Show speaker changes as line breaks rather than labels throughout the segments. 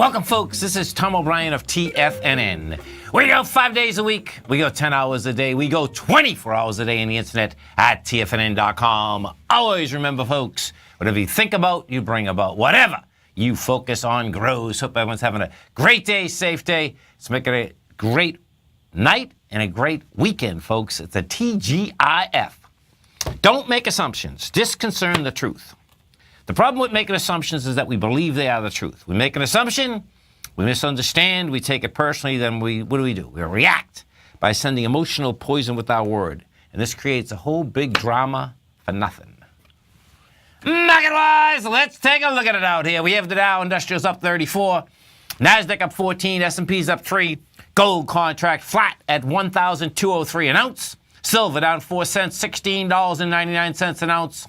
Welcome, folks. This is Tom O'Brien of TFNN. We go 5 days a week. We go 10 hours a day. We go 24 hours a day on the internet at TFNN.com. Always remember, folks, whatever you think about, you bring about. Whatever you focus on grows. Hope everyone's having a great day, safe day. Let's make it a great night and a great weekend, folks. It's a TGIF. Don't make assumptions. Disconcern the truth. The problem with making assumptions is that we believe they are the truth. We make an assumption, we misunderstand, we take it personally, then what do? We react by sending emotional poison with our word. And this creates a whole big drama for nothing. Market-wise, let's take a look at it out here. We have the Dow Industrials up 34, NASDAQ up 14, S&P's up 3, gold contract flat at $1,203 an ounce, silver down 4 cents, $16.99 an ounce,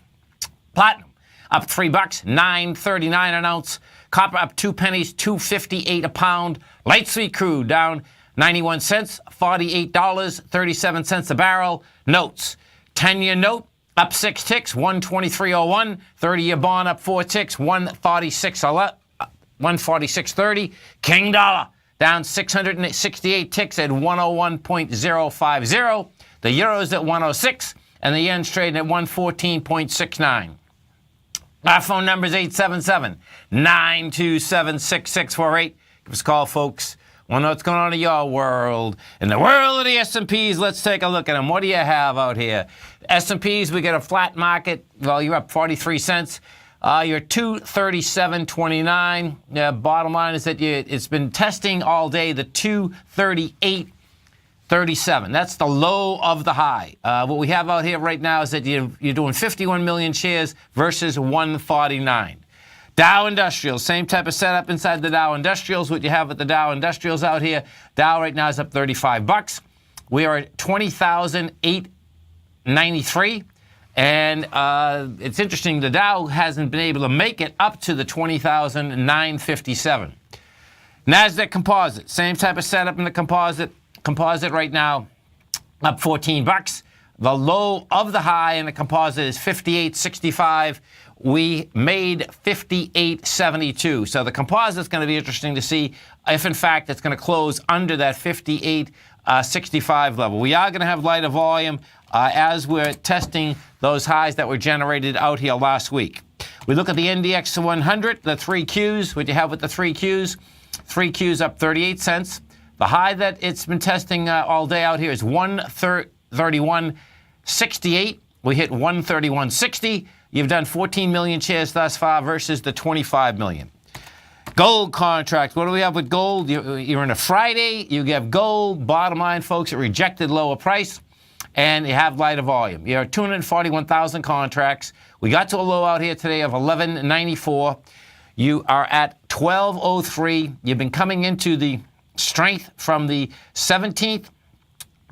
platinum up $3, $9.39 an ounce. Copper up 2 pennies, $2.58 a pound. Light sweet crude down 91 cents, $48.37 a barrel. Notes: 10-year note up 6 ticks, 123.01. 30-year bond up 4 ticks, 146.30. King dollar down 668 ticks at 101.050. The euro's at 106, and the yen's trading at 114.69. Our phone number is 877-927-6648. Give us a call, folks. Want to know what's going on in your world. In the world of the S&Ps, let's take a look at them. What do you have out here? S&Ps, we get a flat market. Well, you're up 43 cents. You're 237.29. Bottom line is that it's been testing all day the 238.37. That's the low of the high. What we have out here right now is that you're doing 51 million shares versus 149. Dow Industrials, same type of setup inside the Dow Industrials. What you have at the Dow Industrials out here, Dow right now is up $35. We are at 20,893. And it's interesting, the Dow hasn't been able to make it up to the 20,957. NASDAQ Composite, same type of setup in the composite. Composite right now up $14. The low of the high in the composite is 58.65. We made 58.72. So the composite's going to be interesting to see if, in fact, it's going to close under that 58.65 level. We are going to have lighter volume as we're testing those highs that were generated out here last week. We look at the NDX 100, the 3Qs. What you have with the 3Qs? 3Qs up 38 cents. The high that it's been testing all day out here is 131.68. We hit 131.60. You've done 14 million shares thus far versus the 25 million. Gold contract. What do we have with gold? You're in a Friday. You have gold. Bottom line, folks, it rejected lower price, and you have lighter volume. You're at 241,000 contracts. We got to a low out here today of 1194. You are at 1203. You've been coming into the strength from the 17th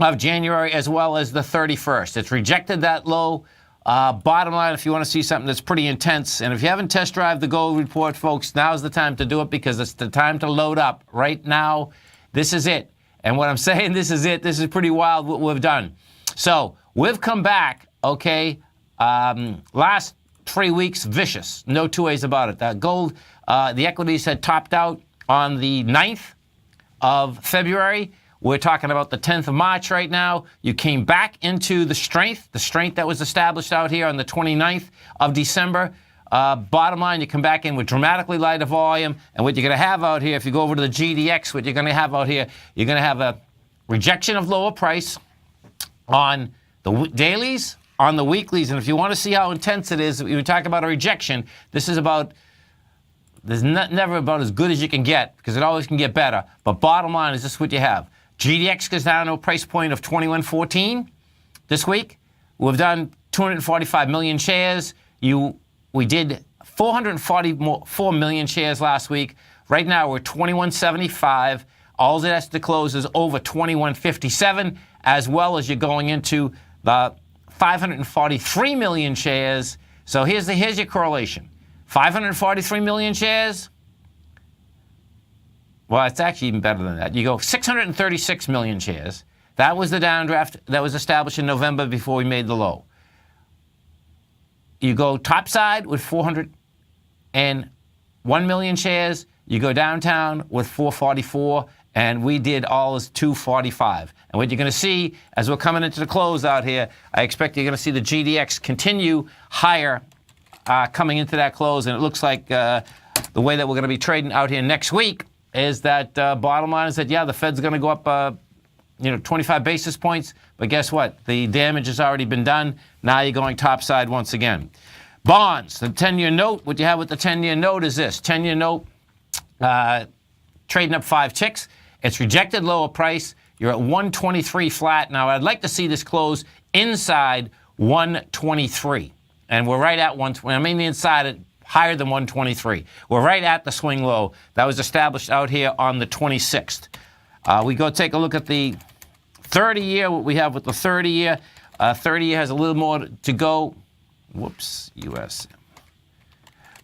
of January as well as the 31st. It's rejected that low. Bottom line, if you want to see something that's pretty intense, and if you haven't test drive the gold report, folks, now's the time to do it because it's the time to load up. Right now, this is it. And what I'm saying, this is it. This is pretty wild what we've done. So we've come back, okay, last 3 weeks, vicious. No two ways about it. That gold, the equities had topped out on the 9th of February. We're talking about the 10th of March right now. You came back into the strength that was established out here on the 29th of December. Bottom line, you come back in with dramatically lighter volume. And what you're going to have out here, if you go over to the GDX, what you're going to have out here, you're going to have a rejection of lower price on the dailies, on the weeklies. And if you want to see how intense it is, we talk about a rejection. This is about There's never about as good as you can get because it always can get better. But bottom line is this is what you have. GDX goes down to a price point of 21.14 this week. We've done 245 million shares. We did 444 million shares last week. Right now we're 21.75. All that has to close is over 21.57, as well as you're going into the 543 million shares. So here's your correlation. 543 million shares. Well, it's actually even better than that. You go 636 million shares. That was the downdraft that was established in November before we made the low. You go topside with 401 million shares. You go downtown with 444, and we did all as 245. And what you're going to see as we're coming into the close out here, I expect you're going to see the GDX continue higher coming into that close. And it looks like the way that we're going to be trading out here next week is that bottom line is that, yeah, the Fed's going to go up 25 basis points. But guess what? The damage has already been done. Now you're going topside once again. Bonds, the 10-year note. What you have with the 10-year note is this. 10-year note trading up 5 ticks. It's rejected lower price. You're at 123 flat. Now, I'd like to see this close inside 123. And we're right at 120. I mean, the inside higher than 123. We're right at the swing low that was established out here on the 26th. We go take a look at the 30-year, what we have with the 30-year. 30-year has a little more to go. Whoops, US.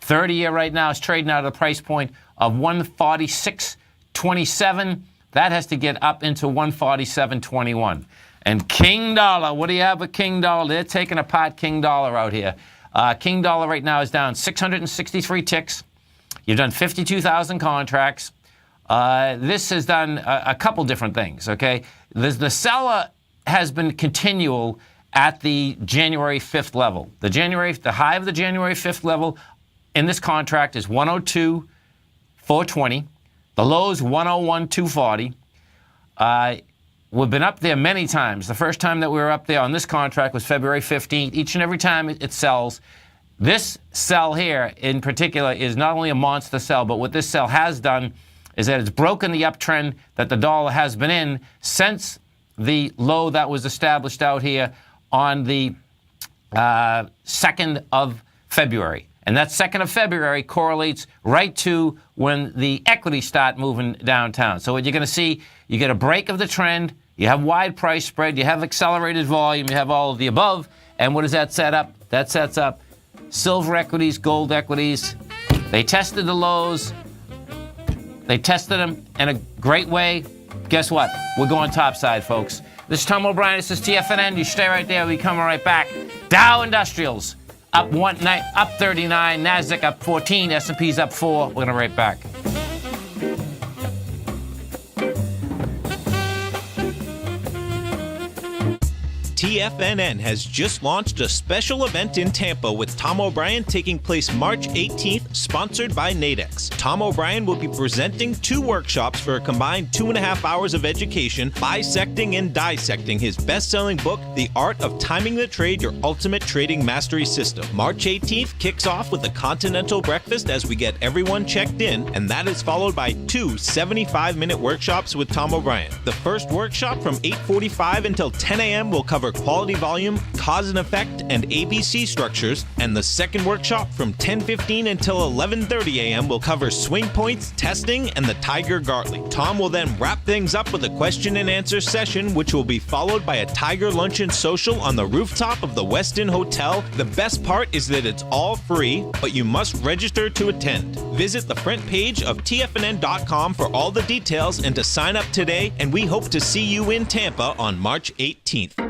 30-year right now is trading out at a price point of 146.27. That has to get up into 147.21. And King Dollar, what do you have with King Dollar? They're taking apart King Dollar out here. King Dollar right now is down 663 ticks. You've done 52,000 contracts. This has done a couple different things, okay? The seller has been continual at the January 5th level. The high of the January 5th level in this contract is 102.420. The low is 101.240. We've been up there many times. The first time that we were up there on this contract was February 15th. Each and every time it sells. This sell here in particular is not only a monster sell, but what this sell has done is that it's broken the uptrend that the dollar has been in since the low that was established out here on the 2nd of February. And that 2nd of February correlates right to when the equities start moving downtown. So what you're going to see, you get a break of the trend, you have wide price spread, you have accelerated volume, you have all of the above. And what does that set up? That sets up silver equities, gold equities. They tested the lows. They tested them in a great way. Guess what? We're going topside, folks. This is Tom O'Brien. This is TFNN. You stay right there. We'll be coming right back. Dow Industrials up 39. NASDAQ up 14. S&P's up 4. We're going to right back.
TFNN has just launched a special event in Tampa with Tom O'Brien taking place March 18th, sponsored by Nadex. Tom O'Brien will be presenting 2 workshops for a combined 2.5 hours of education, bisecting and dissecting his best-selling book, The Art of Timing the Trade, Your Ultimate Trading Mastery System. March 18th kicks off with a continental breakfast as we get everyone checked in, and that is followed by 2 75-minute workshops with Tom O'Brien. The first workshop from 8:45 until 10 a.m. will cover quality volume, cause and effect, and ABC structures, and the second workshop from 10:15 until 11:30 a.m. will cover swing points, testing, and the Tiger Gartley. Tom will then wrap things up with a question and answer session, which will be followed by a Tiger Luncheon Social on the rooftop of the Westin Hotel. The best part is that it's all free, but you must register to attend. Visit the front page of TFNN.com for all the details and to sign up today, and we hope to see you in Tampa on March 18th.